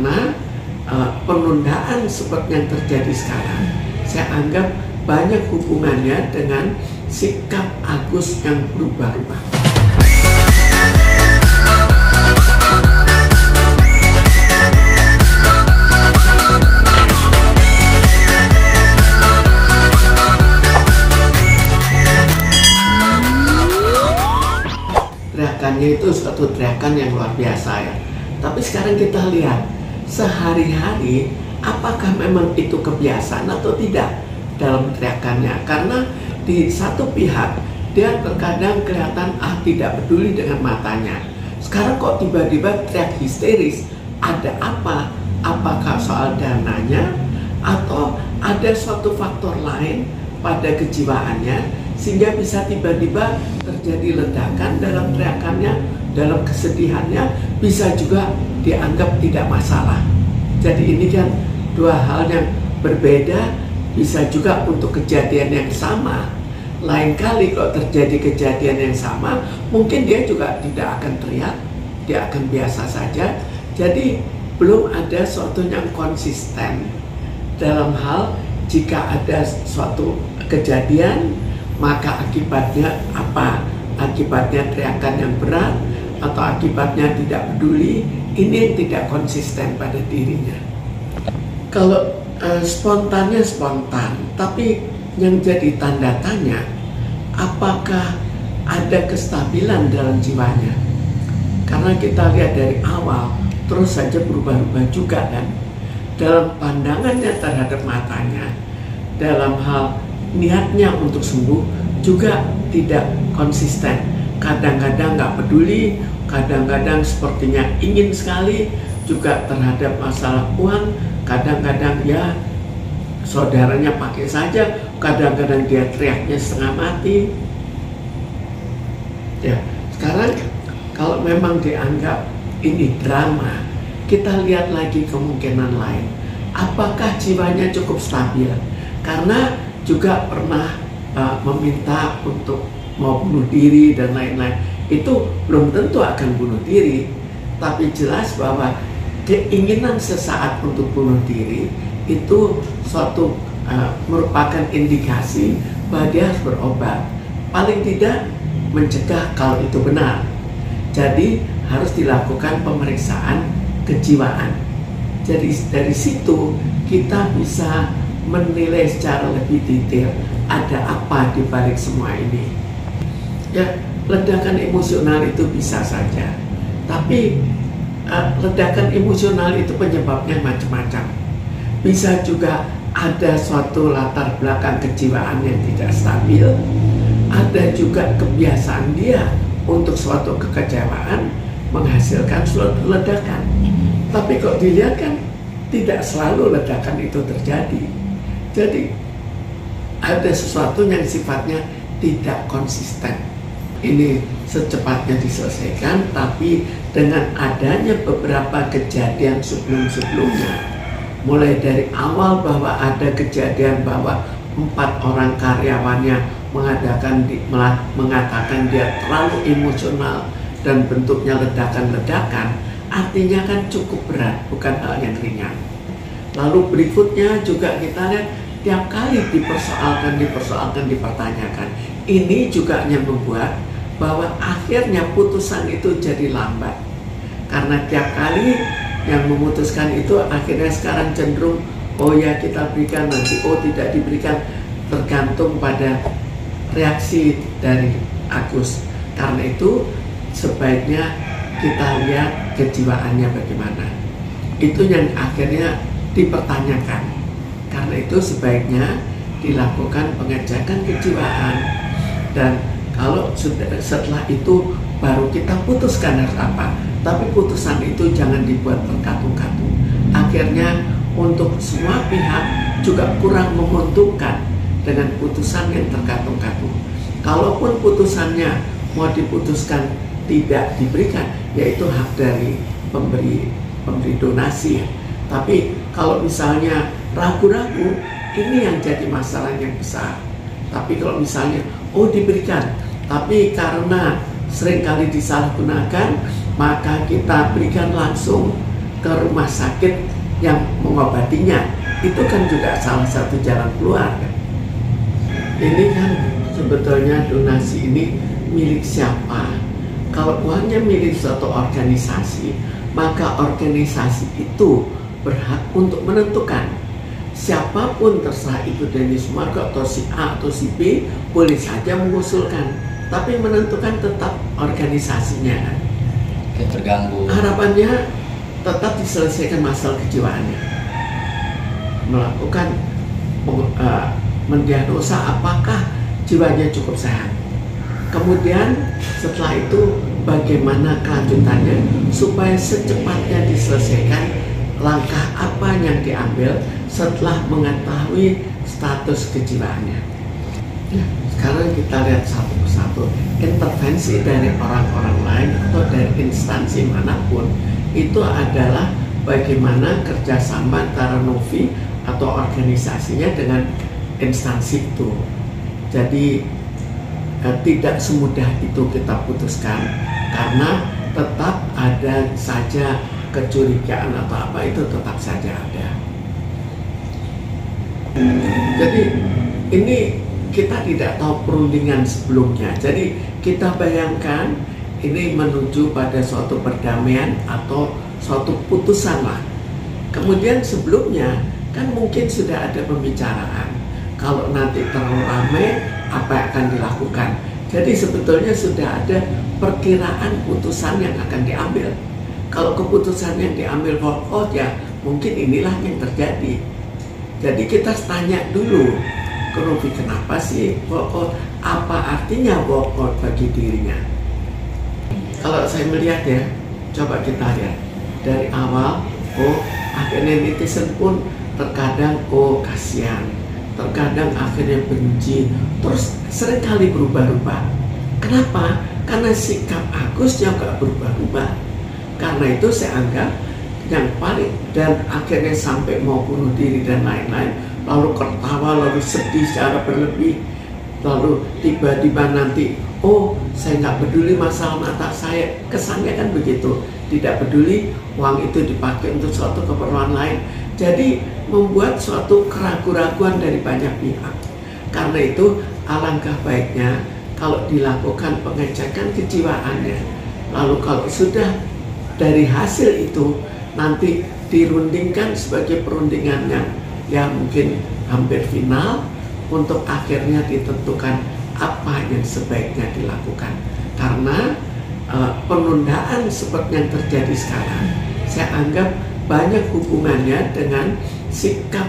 Karena penundaan seperti yang terjadi sekarang, saya anggap banyak hubungannya dengan sikap Agus yang berubah-ubah. Teriakannya itu suatu teriakan yang luar biasa ya. Tapi sekarang kita lihat sehari-hari apakah memang itu kebiasaan atau tidak dalam teriakannya. Karena di satu pihak dia terkadang kelihatan tidak peduli dengan matanya. Sekarang kok tiba-tiba teriak histeris, ada apa? Apakah soal dananya atau ada suatu faktor lain pada kejiwaannya sehingga bisa tiba-tiba terjadi ledakan dalam teriakannya, dalam kesedihannya, bisa juga dianggap tidak masalah. Jadi ini kan dua hal yang berbeda, bisa juga untuk kejadian yang sama. Lain kali kalau terjadi kejadian yang sama, mungkin dia juga tidak akan teriak, dia akan biasa saja. Jadi belum ada suatu yang konsisten dalam hal jika ada suatu kejadian, maka akibatnya apa? Akibatnya teriakan yang berat atau akibatnya tidak peduli, ini yang tidak konsisten pada dirinya. Kalau spontannya spontan, tapi yang jadi tanda tanya, apakah ada kestabilan dalam jiwanya? Karena kita lihat dari awal, terus saja berubah-ubah juga kan? Dalam pandangannya terhadap matanya, dalam hal niatnya untuk sembuh juga tidak konsisten. Kadang-kadang nggak peduli, kadang-kadang sepertinya ingin sekali juga terhadap masalah uang. Kadang-kadang ya saudaranya pakai saja, kadang-kadang dia teriaknya setengah mati. Ya, sekarang kalau memang dianggap ini drama, kita lihat lagi kemungkinan lain. Apakah jiwanya cukup stabil? Karena juga pernah meminta untuk mau bunuh diri dan lain-lain. Itu belum tentu akan bunuh diri, tapi jelas bahwa keinginan sesaat untuk bunuh diri itu suatu merupakan indikasi bahwa dia harus berobat. Paling tidak mencegah kalau itu benar. Jadi harus dilakukan pemeriksaan kejiwaan. Jadi dari situ kita bisa menilai secara lebih detail ada apa di balik semua ini. Ya, ledakan emosional itu bisa saja, tapi ledakan emosional itu penyebabnya macam-macam. Bisa juga ada suatu latar belakang kejiwaan yang tidak stabil, ada juga kebiasaan dia untuk suatu kekecewaan menghasilkan suatu ledakan. Tapi kok dilihat kan tidak selalu ledakan itu terjadi. Jadi ada sesuatu yang sifatnya tidak konsisten. Ini secepatnya diselesaikan, tapi dengan adanya beberapa kejadian sebelum-sebelumnya, mulai dari awal bahwa ada kejadian bahwa 4 orang karyawannya mengatakan dia terlalu emosional dan bentuknya ledakan-ledakan, artinya kan cukup berat, bukan hal yang ringan. Lalu berikutnya juga kita lihat tiap kali dipertanyakan. Ini juga yang membuat bahwa akhirnya putusan itu jadi lambat. Karena tiap kali yang memutuskan itu akhirnya sekarang cenderung, oh ya kita berikan nanti, oh tidak diberikan, tergantung pada reaksi dari Agus. Karena itu sebaiknya kita lihat kejiwaannya bagaimana. Itu yang akhirnya dipertanyakan. Karena itu sebaiknya dilakukan pengecekan kejiwaan, dan kalau setelah itu baru kita putuskan harus apa. Tapi putusan itu jangan dibuat terkatung-katung. Akhirnya untuk semua pihak juga kurang menguntungkan dengan putusan yang terkatung-katung. Kalaupun putusannya mau diputuskan tidak diberikan, yaitu hak dari pemberi donasi. Tapi kalau misalnya ragu-ragu, ini yang jadi masalah yang besar. Tapi kalau misalnya, oh diberikan, tapi karena seringkali disalahgunakan, maka kita berikan langsung ke rumah sakit yang mengobatinya. Itu kan juga salah satu jalan keluar kan. Ini kan sebetulnya donasi ini milik siapa? Kalau uangnya milik suatu organisasi, maka organisasi itu berhak untuk menentukan. Siapapun, terserah itu Denny Sumargo atau si A atau si B, boleh saja mengusulkan, tapi menentukan tetap organisasinya kan. Terganggu. Harapannya tetap diselesaikan masalah kejiwaannya, melakukan mendiagnosa apakah jiwanya cukup sehat. Kemudian setelah itu bagaimana kelanjutannya supaya secepatnya diselesaikan, langkah apa yang diambil setelah mengetahui status kejiwaannya. Sekarang kita lihat satu persatu intervensi dari orang-orang lain atau dari instansi manapun. Itu adalah bagaimana kerjasama antara Novi atau organisasinya dengan instansi itu. Jadi tidak semudah itu kita putuskan, karena tetap ada saja kecurigaan atau apa, itu tetap saja ada. Jadi ini kita tidak tahu perundingan sebelumnya. Jadi kita bayangkan ini menuju pada suatu perdamaian atau suatu putusan lah. Kemudian sebelumnya kan mungkin sudah ada pembicaraan. Kalau nanti terlalu ramai, apa yang akan dilakukan? Jadi sebetulnya sudah ada perkiraan putusan yang akan diambil. Kalau keputusan yang diambil walkout, ya mungkin inilah yang terjadi. Jadi kita tanya dulu ke Novi, kenapa sih walkout? Apa artinya walkout bagi dirinya? Kalau saya melihat ya, coba kita lihat dari awal, akhirnya netizen pun terkadang kasihan, terkadang akhirnya benci, terus seringkali berubah-ubah. Kenapa? Karena sikap Agus yang gak berubah-ubah. Karena itu saya anggap yang paling, dan akhirnya sampai mau bunuh diri dan lain-lain, lalu tertawa, lalu sedih secara berlebih, lalu tiba-tiba nanti, saya nggak peduli masalah mata saya, kesannya kan begitu, tidak peduli uang itu dipakai untuk suatu keperluan lain. Jadi membuat suatu keraguan-raguan dari banyak pihak. Karena itu alangkah baiknya kalau dilakukan pengecekan kejiwaannya, lalu kalau sudah dari hasil itu nanti dirundingkan sebagai perundingan yang mungkin hampir final, untuk akhirnya ditentukan apa yang sebaiknya dilakukan. Karena penundaan seperti yang terjadi sekarang, saya anggap banyak hubungannya dengan sikap